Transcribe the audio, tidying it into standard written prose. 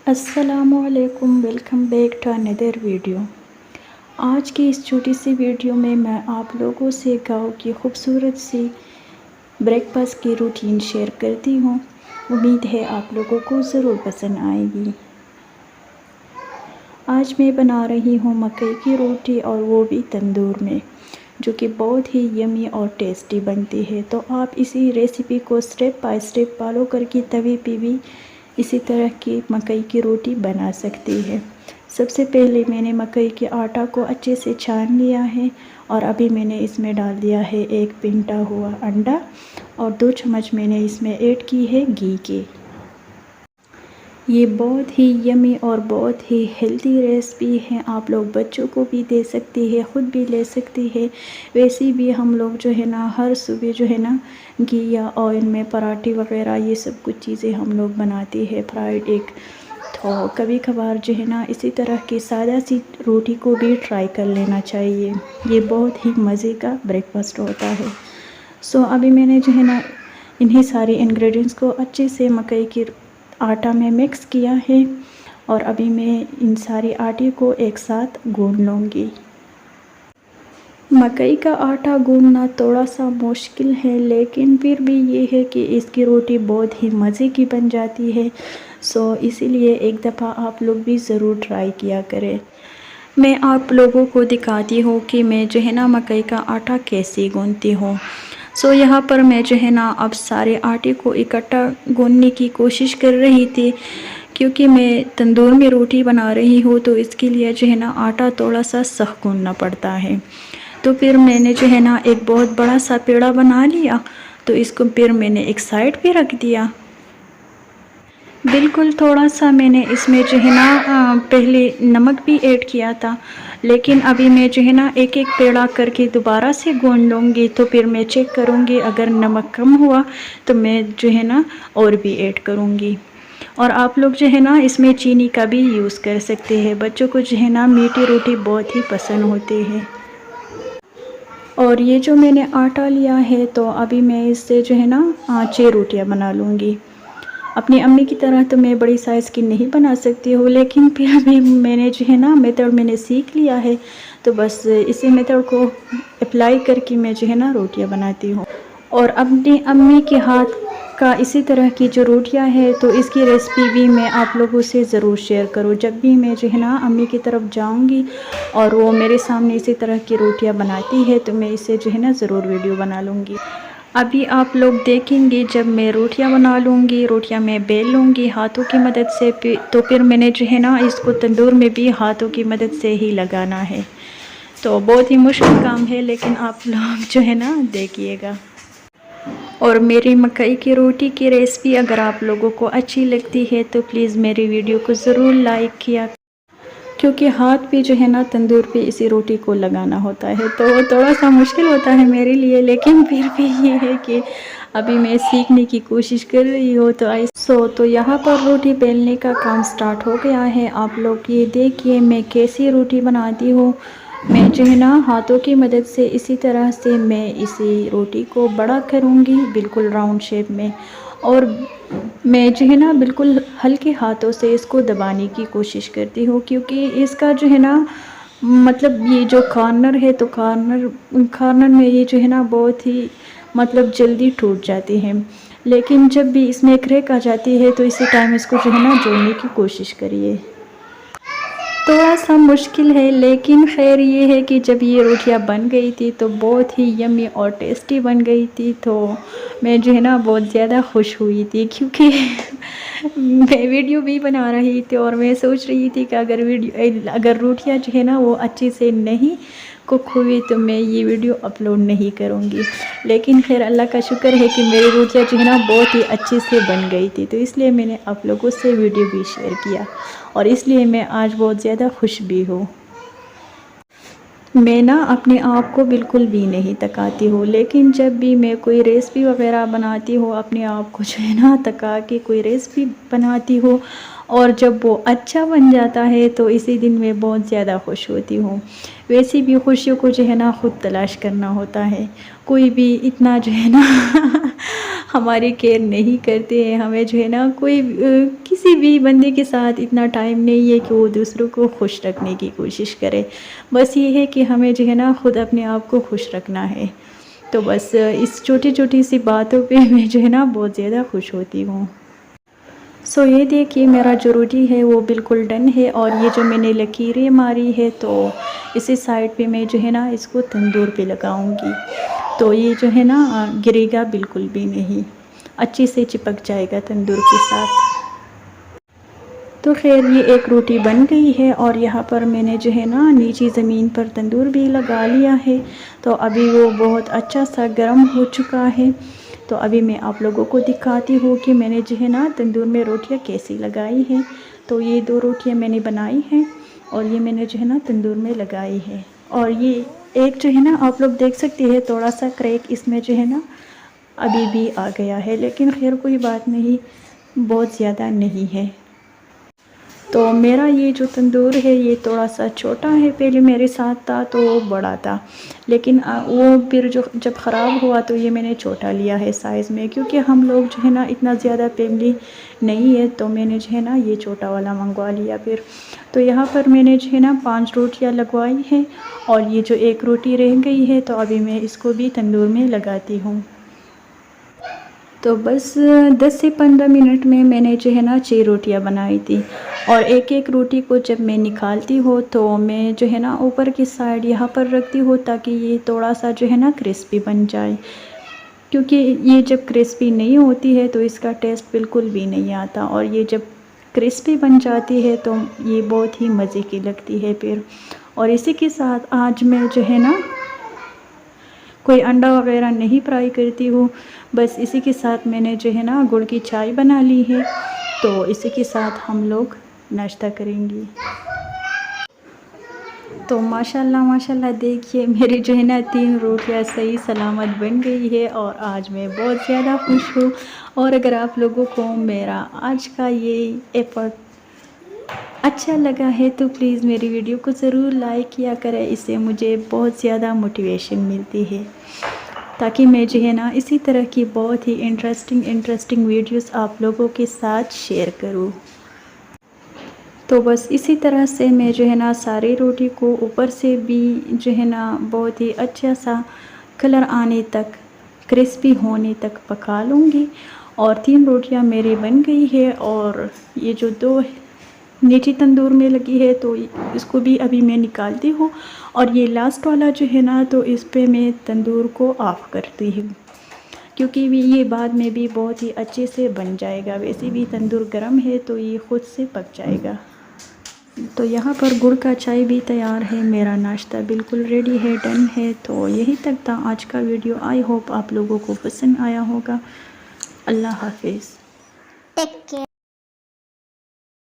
अस्सलामुअलैकुम, welcome back to another video. आज की इस छोटी सी वीडियो में मैं आप लोगों से गाँव की खूबसूरत सी ब्रेकफास्ट की रूटीन शेयर करती हूँ। उम्मीद है आप लोगों को ज़रूर पसंद आएगी। आज मैं बना रही हूँ मकई की रोटी, और वो भी तंदूर में, जो कि बहुत ही यमी और टेस्टी बनती है। तो आप इसी रेसिपी को स्टेप बाय स्टेप फॉलो करके तवे पे भी इसी तरह की मकई की रोटी बना सकती है। सबसे पहले मैंने मकई के आटा को अच्छे से छान लिया है, और अभी मैंने इसमें डाल दिया है एक फेंटा हुआ अंडा, और 2 चम्मच मैंने इसमें ऐड की है घी के। ये बहुत ही यमी और बहुत ही हेल्दी रेसिपी है। आप लोग बच्चों को भी दे सकती है, ख़ुद भी ले सकती है। वैसे भी हम लोग जो है ना हर सुबह जो है ना घी या ऑयल में पराठे वगैरह ये सब कुछ चीज़ें हम लोग बनाते हैं, फ्राइड एग। तो कभी कभार जो है ना इसी तरह की सादा सी रोटी को भी ट्राई कर लेना चाहिए। ये बहुत ही मज़े का ब्रेकफास्ट होता है। सो अभी मैंने जो है ना इन्हीं सारे इंग्रेडिएंट्स को अच्छे से मकई की आटा में मिक्स किया है, और अभी मैं इन सारे आटे को एक साथ गूंद लूँगी। मकई का आटा गूंदना थोड़ा सा मुश्किल है, लेकिन फिर भी ये है कि इसकी रोटी बहुत ही मज़े की बन जाती है। सो इसीलिए एक दफ़ा आप लोग भी ज़रूर ट्राई किया करें। मैं आप लोगों को दिखाती हूँ कि मैं जो है ना मकई का आटा कैसे गूंदती हूँ। सो यहाँ पर मैं जो है ना अब सारे आटे को इकट्ठा गूंदने की कोशिश कर रही थी, क्योंकि मैं तंदूर में रोटी बना रही हूँ, तो इसके लिए जो है ना आटा थोड़ा सा सख्त गूंदना पड़ता है। तो फिर मैंने जो है ना एक बहुत बड़ा सा पेड़ा बना लिया, तो इसको फिर मैंने एक साइड पे रख दिया। बिल्कुल थोड़ा सा मैंने इसमें जो है ना पहले नमक भी ऐड किया था, लेकिन अभी मैं जो है ना एक एक पेड़ा करके दोबारा से गूंद लूँगी। तो फिर मैं चेक करूँगी, अगर नमक कम हुआ तो मैं जो है ना और भी ऐड करूँगी। और आप लोग जो है ना इसमें चीनी का भी यूज़ कर सकते हैं। बच्चों को जो है ना मीठी रोटी बहुत ही पसंद होती है। और ये जो मैंने आटा लिया है, तो अभी मैं इससे जो है ना 6 रोटियाँ बना लूँगी। अपनी अम्मी की तरह तो मैं बड़ी साइज़ की नहीं बना सकती हूँ, लेकिन फिर भी मैंने जो है ना मेथड मैंने सीख लिया है, तो बस इसी मेथड को अप्लाई करके मैं जो है ना रोटियाँ बनाती हूँ। और अपनी अम्मी के हाथ का इसी तरह की जो रोटियां है, तो इसकी रेसिपी भी मैं आप लोगों से ज़रूर शेयर करूँ। जब भी मैं जो है ना अम्मी की तरफ जाऊंगी और वो मेरे सामने इसी तरह की रोटियां बनाती है, तो मैं इसे जो है ना ज़रूर वीडियो बना लूँगी। अभी आप लोग देखेंगे जब मैं रोटियां बना लूँगी, रोटियां मैं बेल लूँगी हाथों की मदद से, तो फिर मैंने जो है ना इसको तंदूर में भी हाथों की मदद से ही लगाना है। तो बहुत ही मुश्किल काम है, लेकिन आप लोग जो है ना देखिएगा। और मेरी मकई की रोटी की रेसिपी अगर आप लोगों को अच्छी लगती है, तो प्लीज़ मेरी वीडियो को ज़रूर लाइक किया, क्योंकि हाथ पे जो है ना तंदूर पे इसी रोटी को लगाना होता है, तो थोड़ा सा मुश्किल होता है मेरे लिए। लेकिन फिर भी ये है कि अभी मैं सीखने की कोशिश कर रही हूँ। तो यहाँ पर रोटी बेलने का काम स्टार्ट हो गया है। आप लोग ये देखिए मैं कैसी रोटी बनाती हूँ। मैं जो है ना हाथों की मदद से इसी तरह से मैं इसी रोटी को बड़ा करूँगी, बिल्कुल राउंड शेप में। और मैं जो है ना बिल्कुल हल्के हाथों से इसको दबाने की कोशिश करती हूँ, क्योंकि इसका जो है ना मतलब ये जो कॉर्नर है, तो कॉर्नर में ये जो है ना बहुत ही मतलब जल्दी टूट जाती है। लेकिन जब भी इसमें क्रैक आ जाती है, तो इसी टाइम इसको जो है ना जोड़ने की कोशिश करिए। थोड़ा सा मुश्किल है, लेकिन खैर ये है कि जब ये रोटियां बन गई थी तो बहुत ही यम्मी और टेस्टी बन गई थी। तो मैं जो है ना बहुत ज़्यादा खुश हुई थी, क्योंकि मैं वीडियो भी बना रही थी और मैं सोच रही थी कि अगर रोटियां जो है ना वो अच्छे से नहीं कुक हुई, तो मैं ये वीडियो अपलोड नहीं करूँगी। लेकिन खैर अल्लाह का शुक्र है कि मेरी रोटियां जो है ना बहुत ही अच्छे से बन गई थी, तो इसलिए मैंने आप लोगों से वीडियो भी शेयर किया, और इसलिए मैं आज बहुत ज़्यादा खुश भी हूँ। मैं ना अपने आप को बिल्कुल भी नहीं थकाती हूँ, लेकिन जब भी मैं कोई रेसिपी वगैरह बनाती हूँ, अपने आप को जो है ना थका के कोई रेसिपी बनाती हूँ, और जब वो अच्छा बन जाता है, तो इसी दिन मैं बहुत ज़्यादा खुश होती हूँ। वैसी भी खुशियों को जो है ना ख़ुद तलाश करना होता है। कोई भी इतना जो है ना हमारी केयर नहीं करते हैं। हमें जो है ना कोई किसी भी बंदे के साथ इतना टाइम नहीं है कि वो दूसरों को खुश रखने की कोशिश करे। बस ये है कि हमें जो है ना ख़ुद अपने आप को खुश रखना है। तो बस इस छोटी-छोटी सी बातों पे मैं जो है ना बहुत ज़्यादा खुश होती हूँ। सो ये देखिए मेरा जो रोटी है वो बिल्कुल डन है और ये जो मैंने लकीरें मारी है तो इसी साइड पे मैं जो है ना इसको तंदूर पे लगाऊंगी। तो ये जो है ना गिरेगा बिल्कुल भी नहीं, अच्छे से चिपक जाएगा तंदूर के साथ। तो ख़ैर ये एक रोटी बन गई है और यहाँ पर मैंने जो है ना नीचे ज़मीन पर तंदूर भी लगा लिया है। तो अभी वो बहुत अच्छा सा गर्म हो चुका है। तो अभी मैं आप लोगों को दिखाती हूँ कि मैंने जो है ना तंदूर में रोटियाँ कैसी लगाई हैं। तो ये 2 रोटियाँ मैंने बनाई हैं और ये मैंने जो है ना तंदूर में लगाई है। और ये एक जो है ना आप लोग देख सकते हैं थोड़ा सा क्रैक इसमें जो है ना अभी भी आ गया है, लेकिन खैर कोई बात नहीं, बहुत ज़्यादा नहीं है। तो मेरा ये जो तंदूर है ये थोड़ा सा छोटा है, पहले मेरे साथ था तो वो बड़ा था, लेकिन वो फिर जो जब ख़राब हुआ तो ये मैंने छोटा लिया है साइज़ में, क्योंकि हम लोग जो है ना इतना ज़्यादा फैमिली नहीं है, तो मैंने जो है ना ये छोटा वाला मंगवा लिया फिर। तो यहाँ पर मैंने जो है ना 5 रोटियाँ लगवाई हैं और ये जो 1 रोटी रह गई है तो अभी मैं इसको भी तंदूर में लगाती हूँ। तो बस 10 से 15 मिनट में मैंने जो है ना 6 रोटियां बनाई थी और एक-एक रोटी को जब मैं निकालती हूँ तो मैं जो है ना ऊपर की साइड यहाँ पर रखती हूँ ताकि ये थोड़ा सा जो है ना क्रिस्पी बन जाए, क्योंकि ये जब क्रिस्पी नहीं होती है तो इसका टेस्ट बिल्कुल भी नहीं आता और ये जब क्रिस्पी बन जाती है तो ये बहुत ही मज़े की लगती है फिर। और इसी के साथ आज मैं जो है ना कोई अंडा वगैरह नहीं फ्राई करती हूँ, बस इसी के साथ मैंने जो है ना गुड़ की चाय बना ली है, तो इसी के साथ हम लोग नाश्ता करेंगे। तो माशाल्लाह माशाल्लाह देखिए मेरी जो है ना 3 रोटियाँ सही सलामत बन गई है और आज मैं बहुत ज़्यादा खुश हूँ। और अगर आप लोगों को मेरा आज का ये एफ़र्ट अच्छा लगा है तो प्लीज़ मेरी वीडियो को ज़रूर लाइक किया करें, इससे मुझे बहुत ज़्यादा मोटिवेशन मिलती है, ताकि मैं जो है ना इसी तरह की बहुत ही इंटरेस्टिंग वीडियोस आप लोगों के साथ शेयर करूँ। तो बस इसी तरह से मैं जो है ना सारी रोटी को ऊपर से भी जो है ना बहुत ही अच्छा सा कलर आने तक, क्रिस्पी होने तक पका लूँगी। और 3 रोटियां मेरी बन गई है और ये जो 2 नीचे तंदूर में लगी है तो इसको भी अभी मैं निकालती हूँ और ये लास्ट वाला जो है ना तो इस पे मैं तंदूर को ऑफ़ करती हूँ, क्योंकि ये बाद में भी बहुत ही अच्छे से बन जाएगा। वैसे भी तंदूर गर्म है तो ये ख़ुद से पक जाएगा। तो यहाँ पर गुड़ का चाय भी तैयार है, मेरा नाश्ता बिल्कुल रेडी है, डन है। तो यहीं तक था आज का वीडियो। आई होप आप लोगों को पसंद आया होगा। अल्लाह हाफिज़। Take care.